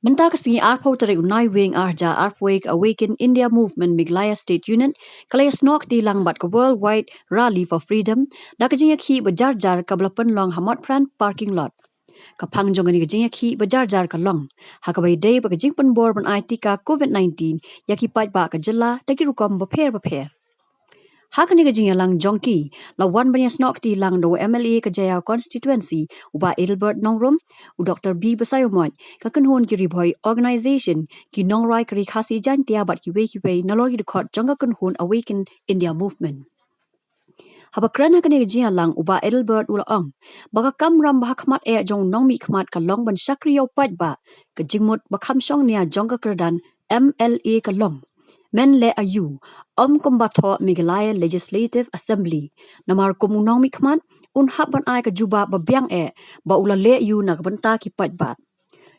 Benta kasingi arpo tarik unai wing arja arpwake awaken India movement Meghalaya State Unit kalaya snok di langbat ke worldwide rally for freedom da ka jingiakhih bajar-jar kabla Pynlong hamot pran parking lot. Kapang jongani ka jingiakhih bajar-jar ka long. Hakabai day ba ka jingpynbor ban tika COVID-19 yaki pat ba ka jela dagi rukom baper. Hakani ka jingialang jongki lawan banyak snok di lang do MLA ka Jaya constituency uba Edelbert Nongrum u Dr. B Basayomot ka kanhon ki riboy organization ki nongrai kari khasi jan tiabat ki we nalor ki dukot jongka kanhon awaken India movement. Habakran hakani ka jingialang uba Edelbert ulaong baka kamram bahakmat jong nongmi khmat ka long ban sakriyo pat ba ka jingmut bakam song nia jongka kerdan MLA ka long. Men le ayu kombato Meghalaya Legislative Assembly namar komunong mikmat unhap ban ay ka juba babyang ba ula le yu nagbanta ki pat ba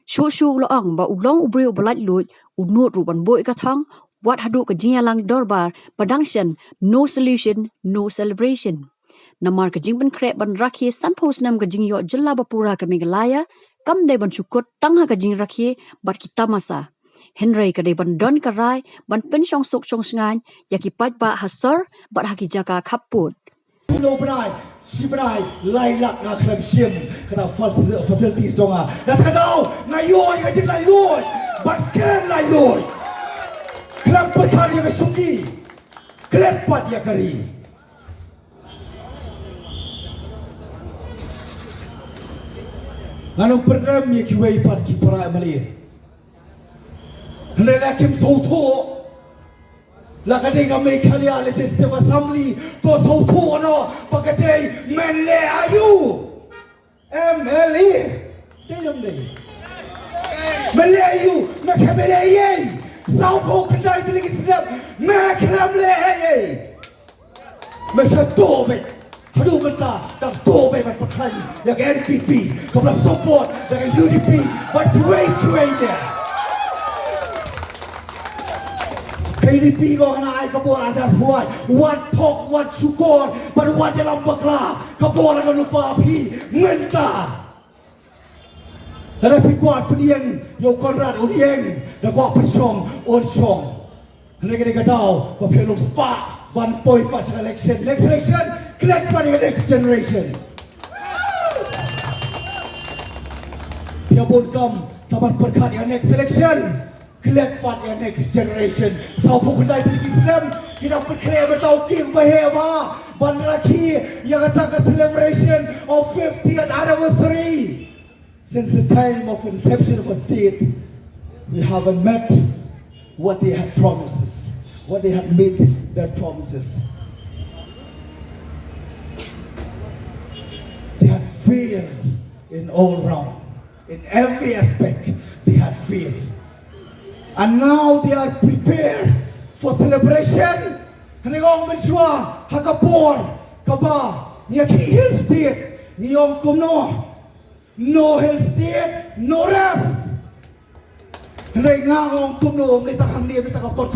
shu ulang ba ulong ubri ubalat lut unut ruban boy ka thang wat hadu ka jingialang dorbar padangshan no solution no celebration namar ka jingban kre ban rakhi sanpos nam ka jingyo jilla bapura ka Meghalaya kam de ban chukot tangha ka jing rakhi bat kita masa Henry kadai ban don karai ban pensyong sok chong sengan yaki pat ba hasar bat haki jaka kaput. No benai, si benai, lailak ngah klem sim kata facilities donga. Dan kadau ngayon ngajik lailun, bat ken lailun. Klem perkara yang suki, klem pat ya kari. Nganong perdam ya kiwai pat ki para Malaysia. Hendak kim sauto, lakadai kami Meghalaya Legislative Assembly to sauto no, pakadai menle ayu, MLA, dalam deh, menle ayu, Meghalaya, saupo kedai lagi sedap, Meghalaya, macam dobe, aduh benda, dah dobe berperang, yang NPP, kau support dengan UDP, but kuai dia. KDP ko kana ay kabor ajar huwag what talk what syukur pada what dalam bakla kabor ada lupa api menta ada pikuat pediang yo konrad udieng da kuat pensong on song lagi kadau pa pelong spa ban poi pas election next election collect pada next generation piabon kam tabar perkat yang next election collect part yang next generation. Saupo kudai tadi Islam kita berkreat bertauqih bahaya bandrakhi yang kata celebration of 50th anniversary since the time of inception of a state. We haven't met what they had promises, what they had made their promises. They had failed in all round, in every aspect. They had failed. And now they are prepared for celebration. Hanigong mensua hakapor kaba niaki hill state niyong kumno no hill state no rest. Hanay ngong kumno nita hamni nita kapor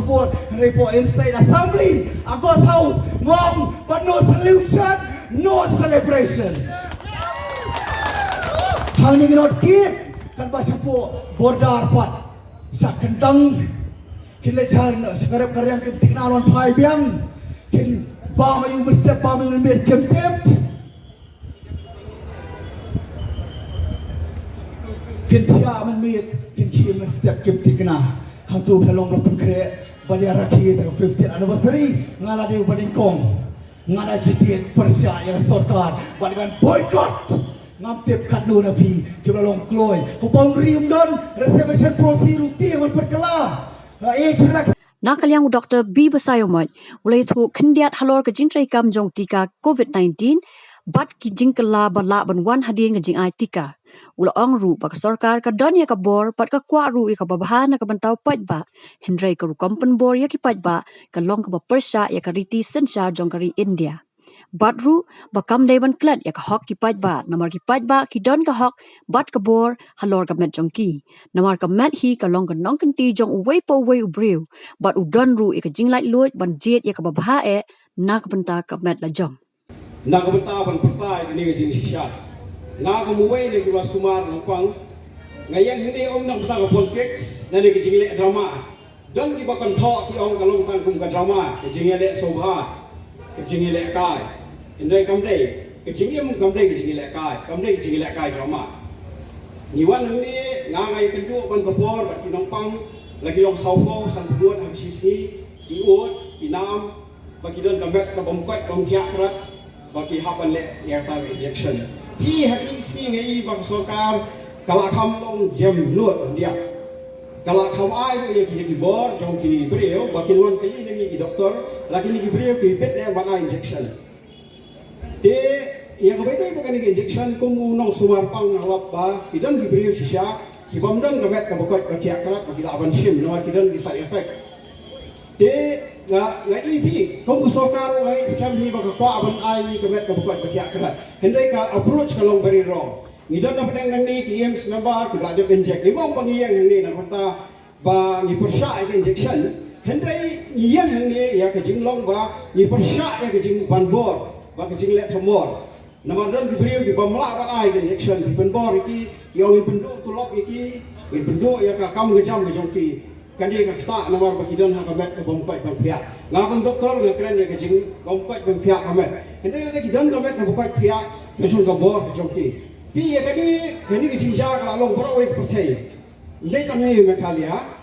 hanay po inside assembly agos house ngong but no solution no celebration. Hanging not keep kan basa po bordar pat sa kentang kilechan sekarang karyang kim tiknawan pai biang kin ba mayu mesti ba mayu mer kim tip kin tia man mit kin ki mesti kim tikna hatu pelong lapun kre balia rakhi ta 50th anniversary ngala de balingkong ngala jitiet persya yang sarkar balikan boycott ngam tip kat nu na pi kita long kloy hupang rim don reservation policy ruti man perkala Nakaliang Dr. B Basayomot ulai thu khendiat halor ka jingtrai kam jong tika COVID-19 bat ki jingkala bala ban wan hadin ka jing ai tika ula ong ru ba sarkar ka don ya ka bor pat ka kwa ru ka babahana ka bantau pat ba hindrai ka ru jingpynbor ya ki pat ba ka long ka ba persya ya ka riti sensar jong kari India Badru bakam devan klat ya ka hok ki pat ba namar ki pat ba ki don ka hok bat ka bor halor ka met jongki namar ka met hi ka long ka nong kan ti jong uwei po uwei ubriu bat u don ru ka jing lai luit ban jet ya ka babaha na ka benta ka met la jong na ka benta ban pertai ni ka jing shishat na ka muwei ni ki sumar ng pang ngayang hindi nang betang politics nani ke jingle drama dan ki bakon tho ki kalong tang kum ka drama ke jingle sobha ke jingle kai indai kamdei ke jingle kamdei ke jingle kai drama ni wan ni ngai kendu ban kapor bat ki nongpang lagi long sauko san buat hak sisi ki ut ki nam bagi don kambet ka bomkwai bomkia krat bagi hapan le ya ta injection ti hak isi ngai bang sokar kalau kamu jam nuat dia, kalau kamu air tu yang kita bor, jom kita beriau, bagi luan kali ni kita doktor, lagi ni kita beriau kita bed yang mana injection. Te yang beda bukan ni injection, kamu nong sumar pang ngalap ba, kita ni beriau sisa, kita bamdang kemet kabukot bagi akhirat, bagi lawan sim, nama kita ni side effect. Te ngai ipi, kamu sokar ngai scam ni bagi kuat aban air ni kemet kabukot bagi akhirat. Hendai ka approach kalau beri wrong. Ngidan na pedang nang ni ki EMS number ki belajar inject ni bang pangiyang nang ni nak kata ba ni persya ke injection hendai yang nang ni ya ke jinglong ba ni persya ya ke jingpynbor ba ke jinglet hamor nama dan diberi ki bamla ba ai ke injection jingpynbor ki ong penduk tulop iki penduk ya ka kam ke jam ke jongki kan dia ka sta nama ba kidan ha ka met ke bompai bang pia ngakon doktor ne keren ya ke jing bompai bang pia ka met hendai ada kidan ka met ke bompai pia ke sun ka bor ke jongki Pi ya kani ke jingiakhih kalau orang wek percaya. Ini kami Meghalaya.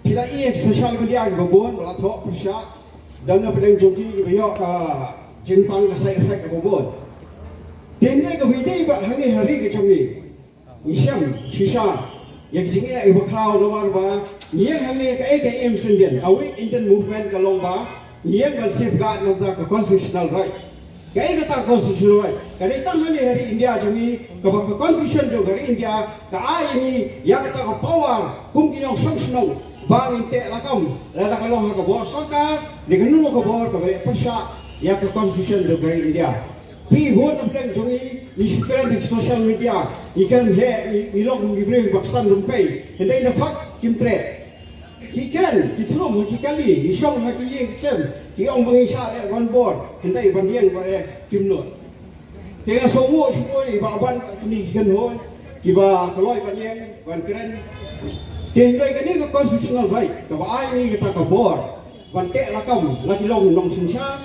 Tidak ia sosial media kebun, belah thok persya dan pedang joki kebiyok jingpang ke side effect kebun. Tenda ke video buat hari ke kami. Isyam shisha yang jingiakhih bakrau nomor ba. Yang hari ke AKM sendiri. Awak Indian movement ke lomba. Yang ber safeguard nafsa ke constitutional right. Gaya kata konstitusi right. Kalau kita hari India jami, kalau konstitusi juga hari India, kalau ini yang kata ke power, kumkin yang sanctional, bang inte lakam, lalu kalau ke bawah सरकार, dengan nulu ke bawah ke persya, yang ke konstitusi juga hari India. Pi vote nampak jami, ni sekarang di social media, ikan he, ilok diberi baksan rumpai, hendak ini hak kimtre. Ikan, kita belum kali, isong haki yang sem, kita orang mengisah one board, hendak banding pada kimnot. Tengah semua ni, baban ni ikan hon, kita kalau banding, ban keren. Tengah ini ke constitutional right, kalau ini kita ke board, ban tek lakam, lagi long nong sencha,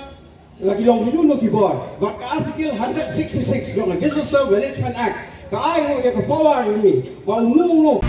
lagi long hidu no keyboard. But article 166 dong, Disaster Management Act, kalau ini ke power ini, bau nulu.